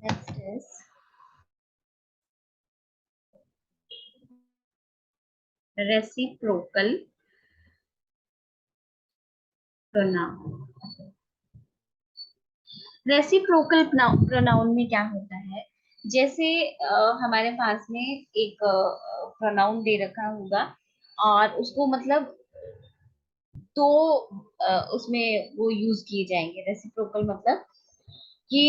Next is reciprocal pronoun. Reciprocal pronoun में क्या होता है? जैसे हमारे पास में एक प्रोनाउन दे रखा होगा और उसको मतलब तो उसमें वो यूज किए जाएंगे। रेसिप्रोकल मतलब कि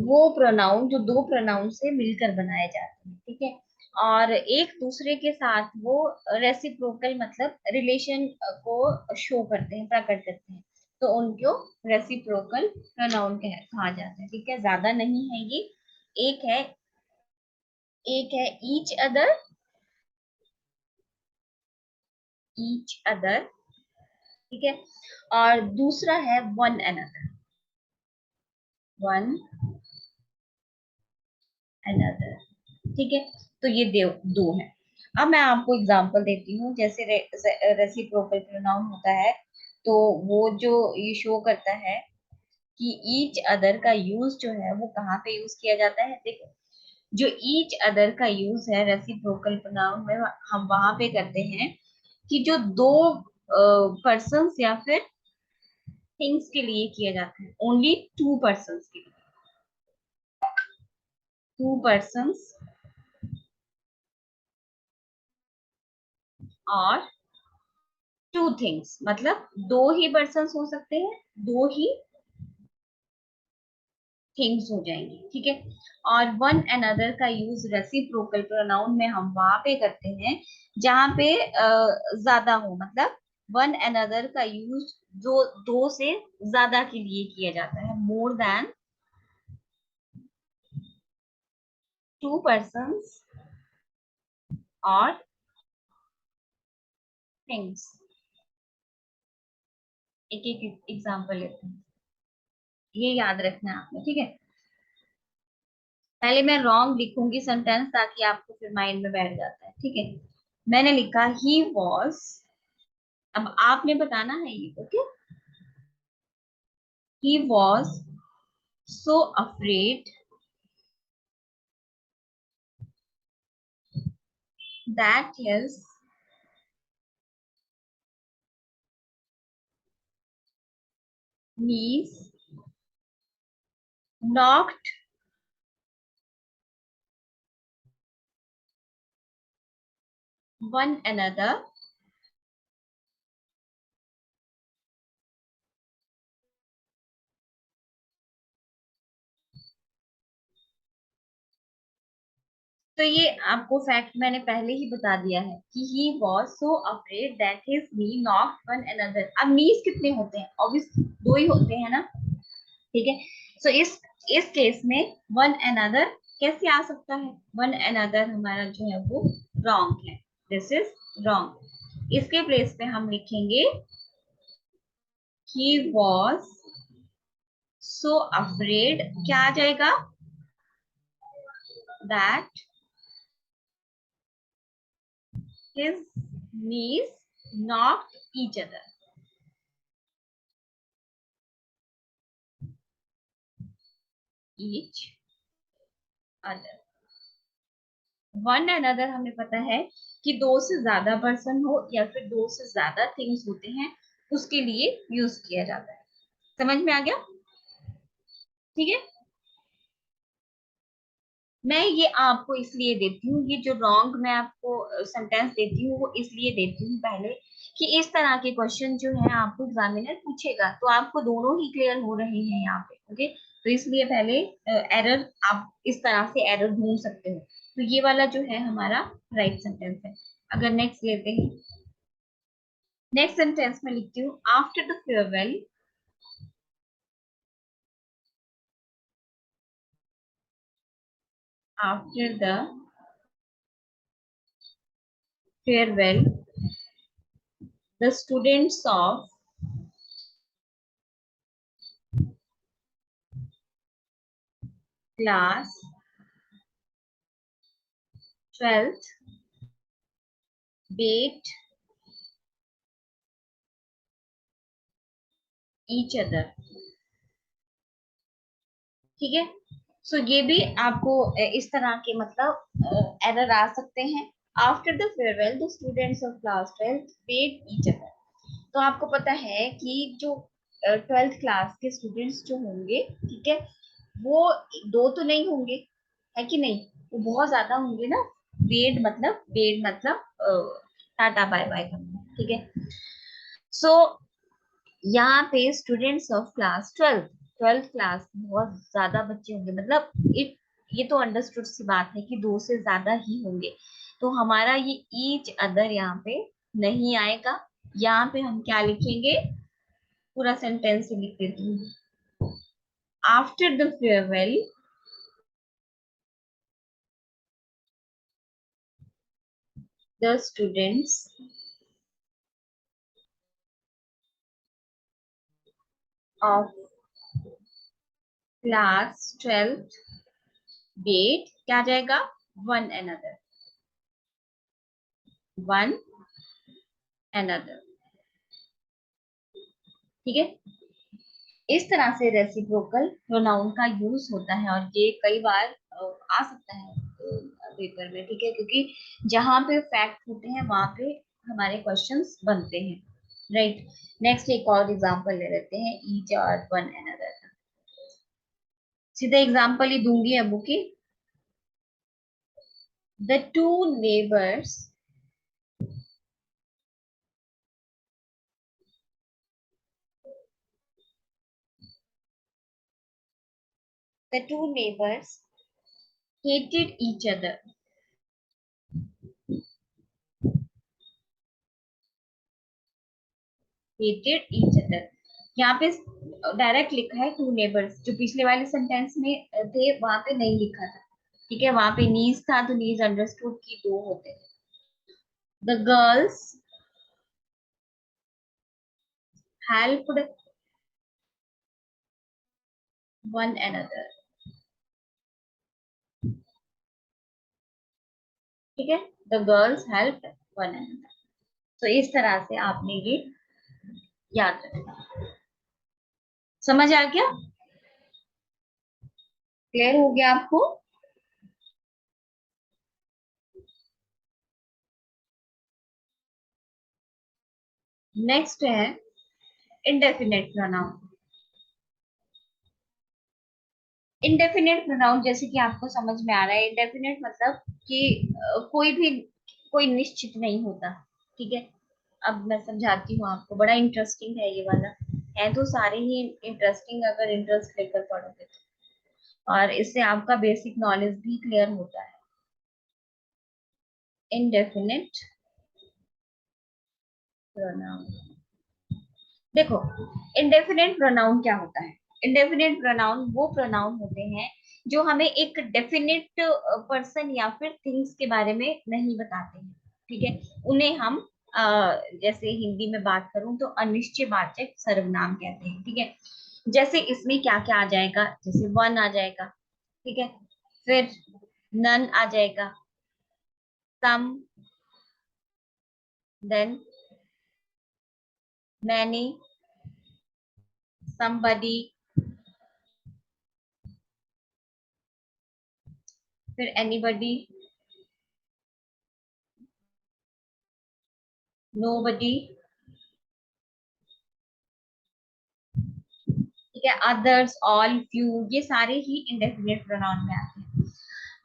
वो प्रोनाउन जो दो प्रोनाउन से मिलकर बनाए जाते हैं, ठीक है, और एक दूसरे के साथ वो रेसिप्रोकल मतलब रिलेशन को शो करते हैं, प्रकट करते हैं, तो उनको रेसिप्रोकल प्रोनाउन कहा जाता है। ठीक है, ज्यादा नहीं है ये। एक है एक है ईच अदर, ठीक है, और दूसरा है वन अनदर, ठीक है। तो ये दो है। अब मैं आपको एग्जांपल देती हूँ। जैसे रेसिप्रोकल प्रोनाउन होता है, तो वो जो ये शो करता है कि ईच अदर का यूज जो है वो कहाँ पे यूज किया जाता है। देखो, जो ईच अदर का यूज है रेसिप्रोकल प्रोनाउन में, हम वहां पे करते हैं कि जो दो पर्सन्स या फिर थिंग्स के लिए किया जाता है। ओनली टू पर्सन्स के लिए, टू पर्सन्स और टू थिंग्स, मतलब दो ही पर्सन हो सकते हैं, दो ही थिंग्स हो जाएंगे, ठीक है। और वन अनदर का यूज रेसिप्रोकल प्रोनाउन में हम वहां पे करते हैं जहां पे ज्यादा हो, मतलब वन अनदर का यूज जो दो से ज्यादा के लिए किया जाता है, मोर देन टू पर्सन्स और थिंग्स। एक एक एग्जांपल लेते हैं, ये याद रखना है आपने, ठीक है। पहले मैं रॉन्ग लिखूंगी सेंटेंस ताकि आपको फिर माइंड में बैठ जाता है, ठीक है। मैंने लिखा ही वॉज, अब आपने बताना है ये, okay. He was so afraid that his knees knocked one another तो ये आपको फैक्ट मैंने पहले ही बता दिया है कि he was so afraid that his knee knocked one another. अब नीज कितने होते हैं? ऑब्वियसली दो ही होते हैं ना, ठीक है। सो इस केस में वन अनदर कैसे आ सकता है? वन अनदर हमारा जो है वो रॉन्ग है, दिस इज रॉन्ग। इसके प्लेस पे हम लिखेंगे ही वॉज सो अफ्रेड, क्या आ जाएगा? That his knees knocked each other, each other। One another हमें पता है कि दो से ज्यादा पर्सन हो या फिर दो से ज्यादा थिंग्स होते हैं, उसके लिए यूज किया जाता है। समझ में आ गया? ठीक है। मैं ये आपको इसलिए देती हूँ, ये जो रॉन्ग मैं आपको सेंटेंस देती हूँ वो इसलिए देती हूँ पहले, कि इस तरह के क्वेश्चन जो है आपको एग्जामिनर पूछेगा तो आपको दोनों ही क्लियर हो रहे हैं यहाँ पे, ओके। तो इसलिए पहले एरर, आप इस तरह से एरर ढूंढ सकते हो। तो ये वाला जो है हमारा राइट सेंटेंस है। अगर नेक्स्ट लेते हैं, नेक्स्ट सेंटेंस में लिखती हूँ after the farewell, after the farewell the students of class 12th bade each other, ठीक है। सो ये भी आपको इस तरह के मतलब एरर आ सकते हैं। After the farewell the students of class 12th paid each other. तो आपको पता है कि जो 12th क्लास के स्टूडेंट्स जो होंगे, ठीक है, वो दो तो नहीं होंगे, है कि नहीं, वो बहुत ज्यादा होंगे ना। पेड मतलब टाटा बाय बाय करना, ठीक है। सो यहाँ पे students of class 12th class बहुत ज्यादा बच्चे होंगे, मतलब ये तो अंडरस्टूड सी बात है कि दो से ज्यादा ही होंगे। तो हमारा ये ईच अदर यहाँ पे नहीं आएगा। यहाँ पे हम क्या लिखेंगे, पूरा सेंटेंस ही लिख देती हूँ। After the farewell the students of class 12th bade क्या आ जाएगा, वन अनदर, वन अनदर, ठीक है। इस तरह से रेसिप्रोकल प्रोनाउन का यूज होता है और ये कई बार आ सकता है पेपर में, ठीक है, क्योंकि जहां पे फैक्ट होते हैं वहां पे हमारे क्वेश्चंस बनते हैं, राइट। नेक्स्ट एक और एग्जांपल ले लेते हैं, ईच और वन अनदर। सीधा एग्जांपल ही दूंगी अब की। The two neighbours the two neighbours hated each other। hated each other, यहाँ पे डायरेक्ट लिखा है टू नेबर्स, जो पिछले वाले सेंटेंस में थे वहां पे नहीं लिखा था, ठीक है। वहां पे नीज था तो नीज अंडरस्टूड की दो होते हैं। The girls helped one another, ठीक है। The girls helped one another. तो इस तरह से आपने ये याद रखना। समझ आ गया, क्लियर हो गया आपको। नेक्स्ट है इंडेफिनेट प्रोनाउन। इंडेफिनेट प्रोनाउन जैसे कि आपको समझ में आ रहा है, इंडेफिनेट मतलब कि कोई निश्चित नहीं होता, ठीक है। अब मैं समझाती हूँ आपको, बड़ा इंटरेस्टिंग है ये वाला। है तो सारे ही इंटरेस्टिंग अगर इंटरेस्ट लेकर पढ़ोगे तो, और इससे आपका बेसिक नॉलेज भी क्लियर होता है। इंडेफिनेट प्रोनाउन, देखो इंडेफिनेट प्रोनाउन क्या होता है। इंडेफिनेट प्रोनाउन वो प्रोनाउन होते हैं जो हमें एक डेफिनेट पर्सन या फिर थिंग्स के बारे में नहीं बताते हैं, ठीक है। उन्हें हम जैसे हिंदी में बात करूं तो अनिश्चयवाचक सर्वनाम कहते हैं, ठीक है। जैसे इसमें क्या क्या आ जाएगा, जैसे वन आ जाएगा, ठीक है, फिर नन आ जाएगा, सम, देन मैनी, somebody, फिर anybody, nobody, ठीक है, अदर्स, ऑल, फ्यू, ये सारे ही इंडेफिनिट प्रोनाउन में आते हैं।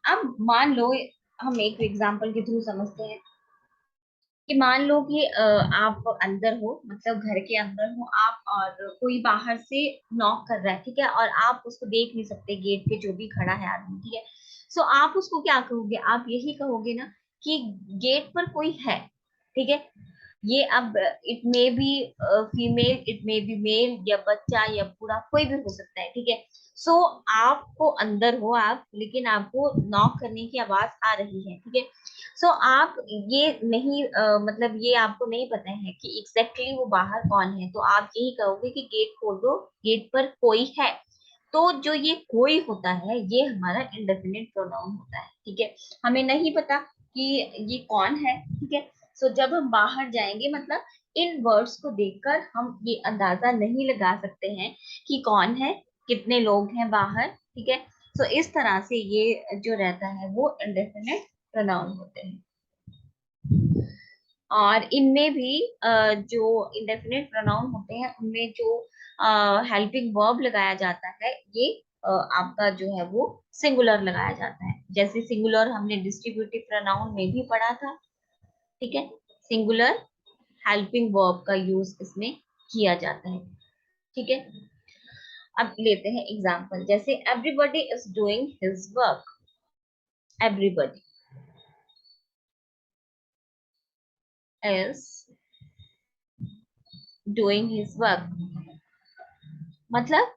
अब मान लो, हम एक एग्जांपल के थ्रू समझते हैं कि मान लो कि आप अंदर हो, मतलब घर के अंदर हो आप, और कोई बाहर से नॉक कर रहा है, ठीक है, और आप उसको देख नहीं सकते गेट पे जो भी खड़ा है आदमी, ठीक है। सो आप उसको क्या कहोगे, आप यही कहोगे ना कि गेट पर कोई है, ठीक है। ये अब it may be female, it may be male, या बच्चा या बूढ़ा, कोई भी हो सकता है, ठीक है। सो आपको अंदर हो आप, लेकिन आपको नॉक करने की आवाज आ रही है, ठीक है। सो आप ये नहीं मतलब ये आपको नहीं पता है कि एग्जैक्टली वो बाहर कौन है, तो आप यही कहोगे कि गेट खोल दो, गेट पर कोई है। तो जो ये कोई होता है ये हमारा इंडेफिनिट प्रोनाउन होता है, ठीक है। हमें नहीं पता कि ये कौन है, ठीक है। सो जब हम बाहर जाएंगे, मतलब इन वर्ड्स को देखकर हम ये अंदाजा नहीं लगा सकते हैं कि कौन है, कितने लोग हैं बाहर, ठीक है। सो इस तरह से ये जो रहता है वो इंडेफिनिट प्रोनाउन होते हैं। और इनमें भी जो इंडेफिनिट प्रोनाउन होते हैं उनमें जो हेल्पिंग वर्ब लगाया जाता है ये आपका जो है वो सिंगुलर लगाया जाता है। जैसे सिंगुलर हमने डिस्ट्रीब्यूटिव प्रोनाउन में भी पढ़ा था, ठीक है। सिंगुलर हेल्पिंग वर्ब का यूज इसमें किया जाता है, ठीक है। अब लेते हैं एग्जांपल, जैसे everybody is doing his work. Everybody is doing his work, मतलब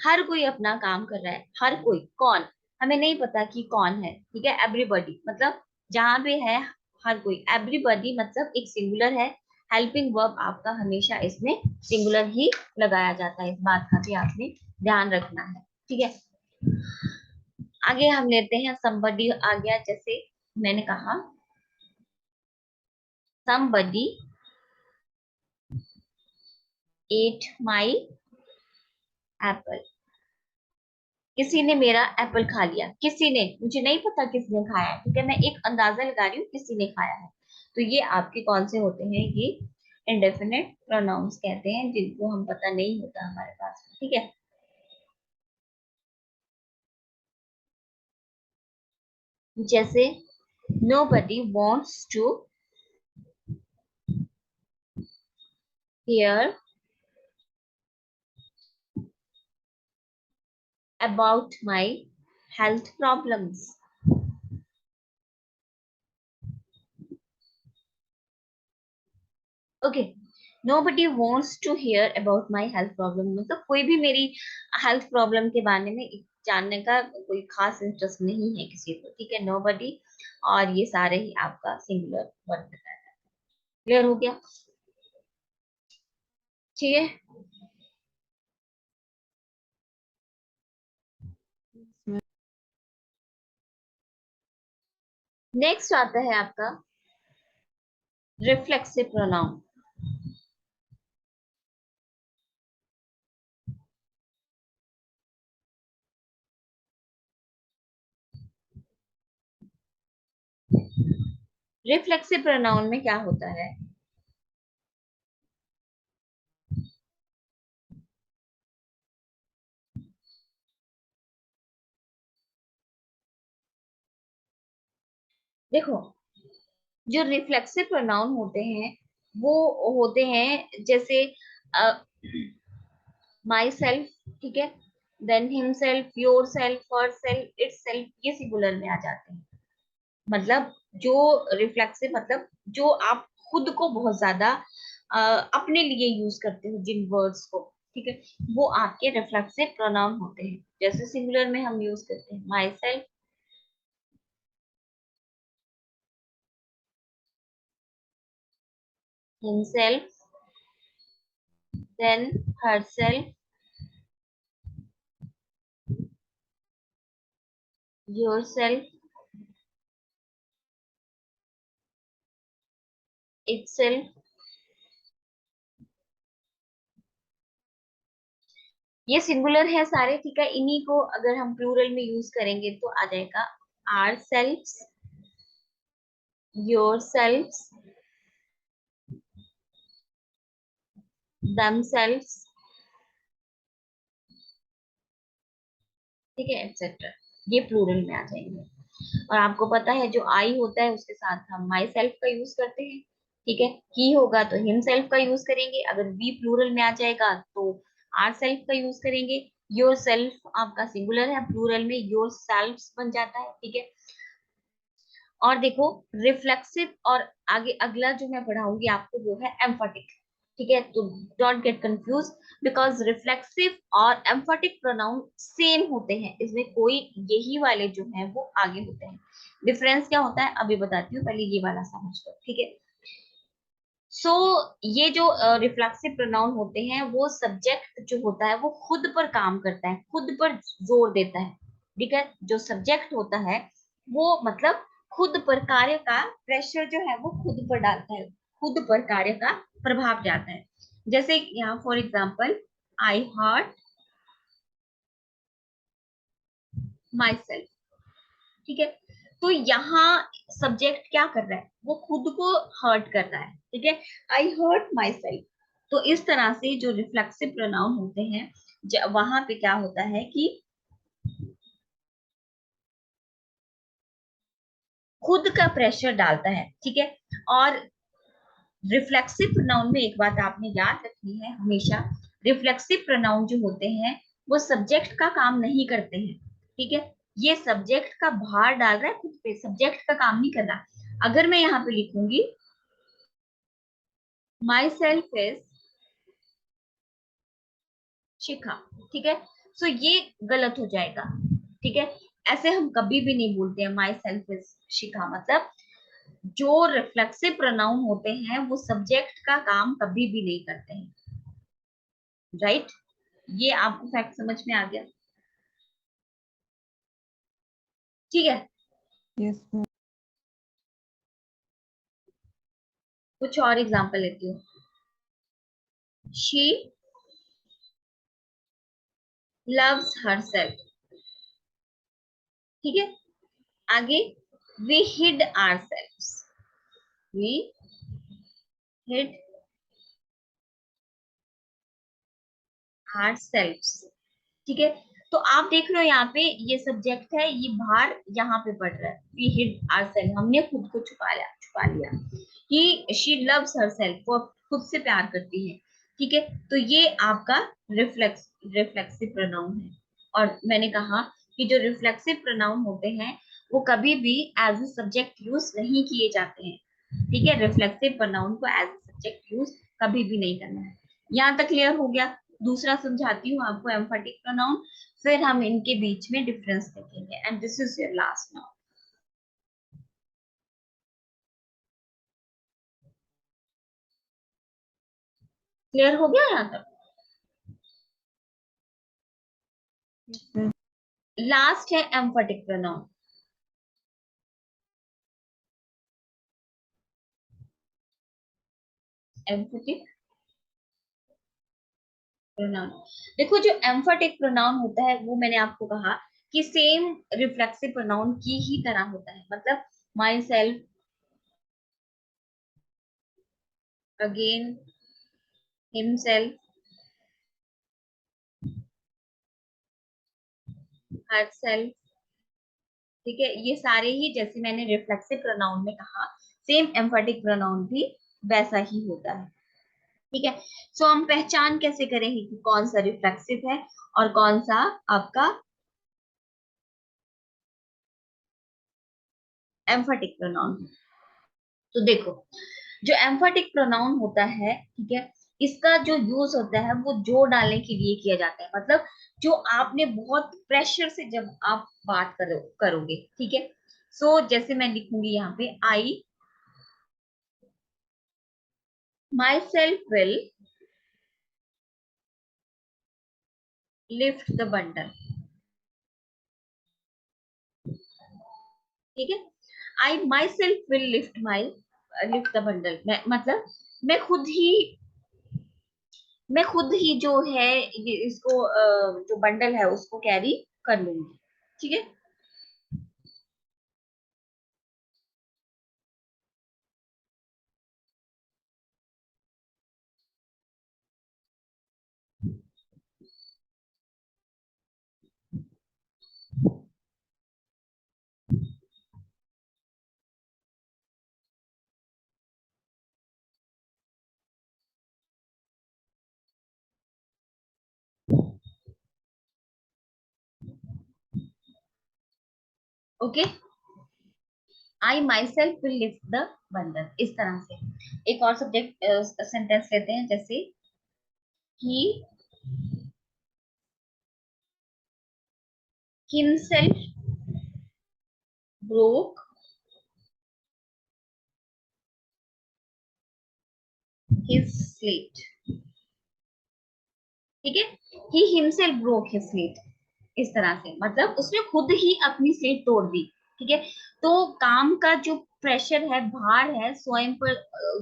हर कोई अपना काम कर रहा है। हर कोई कौन, हमें नहीं पता कि कौन है, ठीक है। एवरीबॉडी मतलब जहां पे है हर कोई, एवरीबॉडी मतलब एक सिंगुलर है। हेल्पिंग वर्ब आपका हमेशा इसमें सिंगुलर ही लगाया जाता है, इस बात का भी आपने ध्यान रखना है, ठीक है। आगे हम लेते हैं somebody आ गया, जैसे मैंने कहा somebody ate my apple। किसी ने मेरा एप्पल खा लिया। किसी ने, मुझे नहीं पता किसने खाया है, ठीक है, मैं एक अंदाजा लगा रही हूँ किसी ने खाया है। तो ये आपके कौन से होते हैं, ये इंडेफिनिट प्रोनाउंस कहते हैं, जिनको हम पता नहीं होता हमारे पास, ठीक है। जैसे nobody wants to hear about my health problems। Okay, nobody wants to hear about my health problem, मतलब कोई भी मेरी हेल्थ प्रॉब्लम के बारे में जानने का कोई खास इंटरेस्ट नहीं है किसी को, ठीक है। nobody, और ये सारे ही आपका सिंगुलर वर्ड बताया। क्लियर हो गया, ठीक है। नेक्स्ट आता है आपका रिफ्लेक्सिव प्रोनाउन। रिफ्लेक्सिव प्रोनाउन में क्या होता है, देखो जो रिफ्लेक्सिव प्रोनाउन होते हैं वो होते हैं जैसे माई सेल्फ, ठीक है, then himself, yourself, herself, itself, ये सिंगुलर में आ जाते हैं। मतलब जो रिफ्लेक्सिव मतलब जो आप खुद को बहुत ज्यादा अपने लिए यूज करते हो जिन वर्ड्स को, ठीक है, वो आपके रिफ्लेक्सिव प्रोनाउन होते हैं। जैसे सिंगुलर में हम यूज करते हैं myself, himself, then herself, yourself, itself. ये सिंगुलर है सारे, ठीक है। इन्हीं को अगर हम प्लूरल में यूज करेंगे तो आ जाएगा ourselves, yourselves, themselves, ठीक है, एक्सेट्रा। ये प्लूरल में आ जाएंगे। और आपको पता है जो आई होता है उसके साथ हम माई सेल्फ का यूज करते हैं, ठीक है। ही होगा तो हिम सेल्फ का यूज करेंगे, अगर वी प्लूरल में आ जाएगा तो आर सेल्फ का यूज करेंगे। योर सेल्फ आपका सिंगुलर है, प्लूरल में योर सेल्फ्स बन जाता है, ठीक है। और देखो रिफ्लेक्सिव और आगे अगला जो मैं पढ़ाऊंगी आपको वो है एम्फेटिक, ठीक है। तो don't get confuse, because reflexive और एम्फेटिक प्रोनाउन सेम होते हैं, इसमें कोई यही वाले जो हैं वो आगे होते हैं। डिफरेंस क्या होता है अभी बताती हूँ, पहले ये वाला समझ लो, ठीक है। सो ये जो रिफ्लेक्सिव प्रोनाउन होते हैं वो सब्जेक्ट जो होता है वो खुद पर काम करता है, खुद पर जोर देता है, ठीक है। जो सब्जेक्ट होता है वो मतलब खुद पर कार्य का प्रेशर जो है वो खुद पर डालता है, खुद पर कार्य का प्रभाव डालता है। जैसे यहाँ for example I hurt myself. ठीक है, तो यहाँ सब्जेक्ट क्या कर रहा है, वो खुद को हर्ट कर रहा है। ठीक है, आई हर्ट माई सेल्फ। तो इस तरह से जो रिफ्लेक्सिव प्रोनाउन होते हैं, वहां पे क्या होता है कि खुद का प्रेशर डालता है। ठीक है, और रिफ्लेक्सिव प्रोनाउन में एक बात आपने याद रखनी है हमेशा, रिफ्लेक्सिव प्रोनाउन जो होते हैं वो सब्जेक्ट का काम नहीं करते हैं। ठीक है, ये सब्जेक्ट का भार डाल रहा है खुद पे, सब्जेक्ट का काम नहीं कर रहा। अगर मैं यहाँ पे लिखूंगी माई सेल्फ इज शिखा, ठीक है, सो ये गलत हो जाएगा। ठीक है, ऐसे हम कभी भी नहीं बोलते हैं माई सेल्फ इज शिखा। मतलब जो रिफ्लेक्सिव प्रोनाउन होते हैं वो सब्जेक्ट का काम कभी भी नहीं करते हैं। राइट, ये आपको फैक्ट समझ में आ गया? ठीक है, यस मैम। कुछ और एग्जांपल लेती हूँ। She loves herself. ठीक है, आगे we hid ourselves, we hid ourselves. ठीक है, तो आप देख रहे हो यहाँ पे ये सब्जेक्ट है, ये भार यहाँ पे पड़ रहा है, वी हिड आवरसेल्फ, हमने खुद को छुपा लिया कि शी लव्स हरसेल्फ, वो खुद से प्यार करती है। ठीक है, तो ये आपका रिफ्लेक्सिव प्रोनाउन है। और मैंने कहा कि जो रिफ्लेक्सिव प्रोनाउन होते हैं वो कभी भी एज ए सब्जेक्ट यूज नहीं किए जाते हैं। ठीक है, रिफ्लेक्सिव प्रोनाउन को एज ए सब्जेक्ट यूज कभी भी नहीं करना है। यहाँ तक क्लियर हो गया? दूसरा समझाती हूँ आपको, एम्फेटिक प्रोनाउन, फिर हम इनके बीच में डिफरेंस देखेंगे, and this is your last now. Clear हो गया यहाँ तक? लास्ट है एम्फेटिक प्रोनाउन। एम्फेटिक प्रोनाउन, देखो जो एम्फेटिक प्रोनाउन होता है वो मैंने आपको कहा कि सेम रिफ्लेक्सिव प्रोनाउन की ही तरह होता है। मतलब my self, again, himself, herself. ठीक है, ये सारे ही जैसे मैंने रिफ्लेक्सिव प्रोनाउन में कहा, सेम एम्फेटिक प्रोनाउन भी वैसा ही होता है। ठीक है, सो हम पहचान कैसे करेंगे कि कौन सा रिफ्लेक्सिव है और कौन सा आपका एम्फेटिक प्रोनाउन है? तो देखो, जो एम्फेटिक प्रोनाउन होता है, ठीक है, इसका जो यूज होता है वो जोर डालने के लिए किया जाता है। मतलब जो आपने बहुत प्रेशर से जब आप बात करोगे, ठीक है, सो जैसे मैं लिखूंगी यहाँ पे I myself will lift the bundle. ठीक है, I myself will lift the bundle, मैं मतलब मैं खुद ही मैं खुद ही जो है ये इसको जो बंडल है उसको कैरी कर लूंगी। ठीक है, okay, I myself will lift the bundle, इस तरह से। एक और सब्जेक्ट सेंटेंस लेते हैं, जैसे he himself broke his slate। ठीक है, he himself broke his slate, इस तरह से, मतलब उसने खुद ही अपनी स्लेट तोड़ दी। ठीक है, तो काम का जो प्रेशर है, भार है, स्वयं पर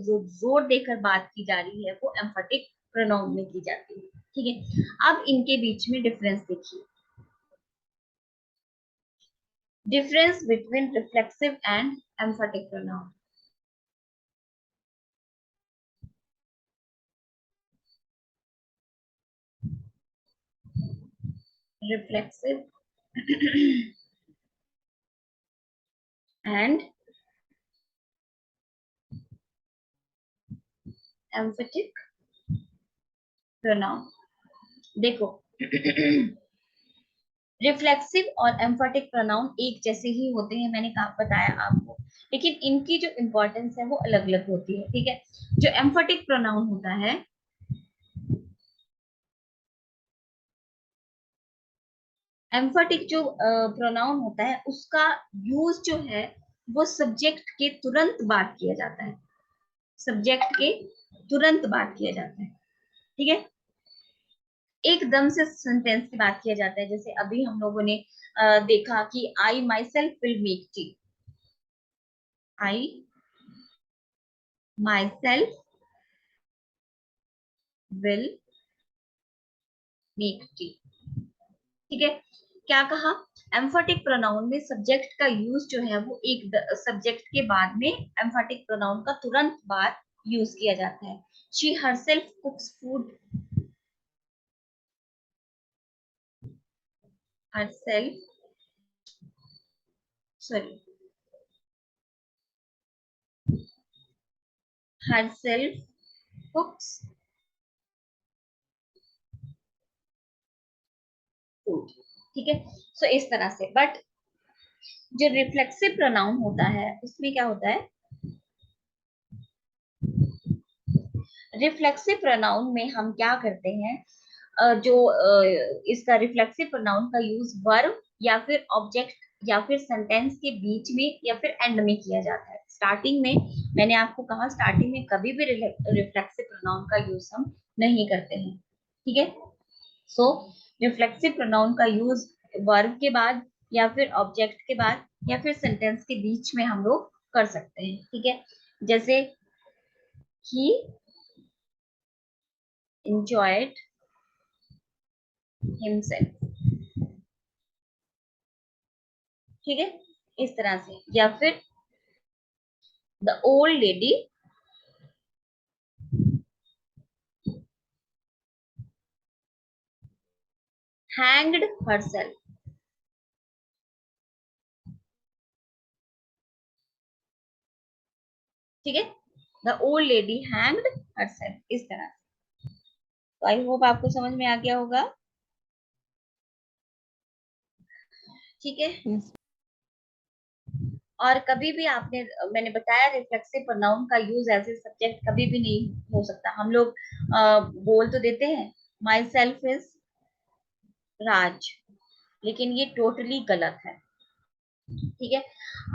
जो जोर देकर बात की जा रही है वो एम्फेटिक प्रोनाउन में की जाती है। ठीक है, अब इनके बीच में डिफरेंस देखिए। Difference between reflexive and emphatic pronoun. Reflexive and emphatic pronoun. देखो रिफ्लेक्सिव और एम्फेटिक प्रोनाउन एक जैसे ही होते हैं, मैंने कहा बताया आपको, लेकिन इनकी जो इंपॉर्टेंस है वो अलग अलग होती है। ठीक है, जो एम्फेटिक प्रोनाउन होता है, एम्फेटिक जो प्रोनाउन होता है उसका यूज जो है वो सब्जेक्ट के तुरंत बाद किया जाता है। सब्जेक्ट के तुरंत बाद किया जाता है। ठीक है, एकदम से सेंटेंस की बात किया जाता है। जैसे अभी हम लोगों ने देखा कि I myself will make tea. I myself will make tea. ठीक है, क्या कहा, एम्फेटिक प्रोनाउन में सब्जेक्ट का यूज जो है वो एक सब्जेक्ट के बाद में एम्फेटिक प्रोनाउन का तुरंत बाद यूज किया जाता है। She herself कुक्स food, herself, sorry, herself कुक्स food. ठीक है, सो इस तरह से। बट जो रिफ्लेक्सिव प्रोनाउन होता है उसमें क्या होता है, रिफ्लेक्सिव प्रोनाउन में हम क्या करते हैं, इसका रिफ्लेक्सिव प्रोनाउन का यूज वर्ब या फिर ऑब्जेक्ट या फिर सेंटेंस के बीच में या फिर एंड में किया जाता है। स्टार्टिंग में मैंने आपको कहा, स्टार्टिंग में कभी भी रिफ्लेक्सिव प्रोनाउन का यूज हम नहीं करते हैं। ठीक है, सो रिफ्लेक्सिव प्रोनाउन का यूज वर्ब के बाद या फिर ऑब्जेक्ट के बाद या फिर सेंटेंस के बीच में हम लोग कर सकते हैं। ठीक है, जैसे ही enjoyed himself। ठीक है, इस तरह से। या फिर the old lady hanged herself. ठीक है, the old lady hanged herself, इस तरह से। तो आई होप आपको समझ में आ गया होगा। ठीक है, Yes. और कभी भी आपने, मैंने बताया रिफ्लेक्सिव प्रोनाउन का यूज एज ए सब्जेक्ट कभी भी नहीं हो सकता। हम लोग बोल तो देते हैं माई सेल्फ इज राज, लेकिन ये टोटली गलत है। ठीक है,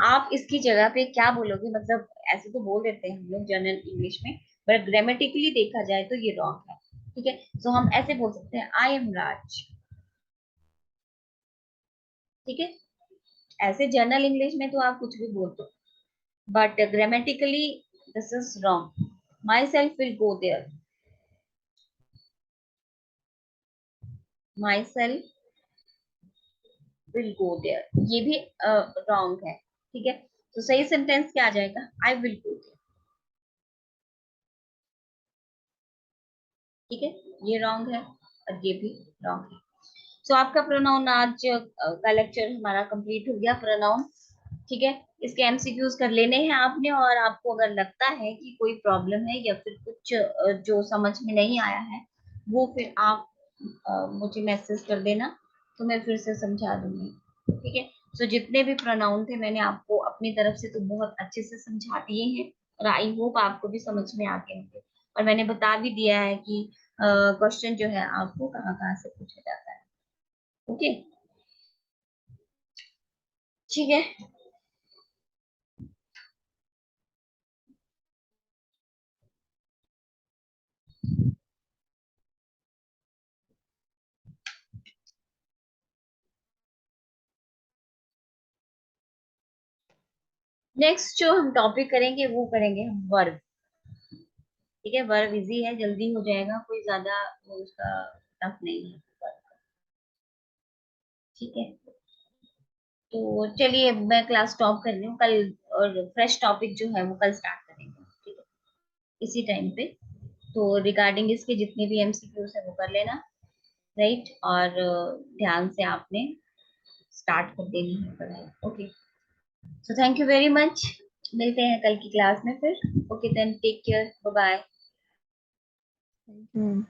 आप इसकी जगह पे क्या बोलोगे, मतलब ऐसे तो बोल देते हैं हम लोग जनरल इंग्लिश में, बट ग्रामेटिकली देखा जाए तो ये रॉन्ग है। ठीक है, सो हम ऐसे बोल सकते हैं आई एम राज। ठीक है, ऐसे जनरल इंग्लिश में तो आप कुछ भी बोल दो, but grammatically this is wrong. Myself will go there, myself will go there, ये भी रॉन्ग है। ठीक है, तो सही सेंटेंस क्या आ जाएगा, आई विल गो देयर। ठीक है, ये रॉन्ग है और ये भी रॉन्ग है। सो आपका प्रोनाउन आज का लेक्चर हमारा कंप्लीट हो गया, प्रोनाउन। ठीक है, इसके एमसीक्यूज कर लेने हैं आपने, और आपको अगर लगता है कि कोई प्रॉब्लम है या फिर कुछ जो समझ में नहीं आया है, वो फिर आप मुझे मैसेज कर देना, तो मैं फिर से समझा दूंगी। ठीक है, सो जितने भी प्रोनाउन थे मैंने आपको अपनी तरफ से तो बहुत अच्छे से समझा दिए हैं, और आई होप आपको भी समझ में आ गए होंगे। और मैंने बता भी दिया है कि क्वेश्चन जो है आपको कहाँ कहाँ से पूछा जाता है। ओके, ठीक है। नेक्स्ट जो हम टॉपिक करेंगे वो करेंगे हम वर्ब। ठीक है, वर्ब इजी है, जल्दी हो जाएगा, कोई ज्यादा वो उसका टफ नहीं है। ठीक है। तो चलिए मैं क्लास स्टॉप कर रही हूँ कल, और फ्रेश टॉपिक जो है वो कल स्टार्ट करेंगे, ठीक है, इसी टाइम पे। तो रिगार्डिंग इसके जितने भी एमसीक्यूज है वो कर लेना, राइट, और ध्यान से आपने स्टार्ट कर देनी है पढ़ाई। Okay, so thank you very much, मिलते हैं कल की क्लास में फिर। Okay then, take care, bye bye. Thank you.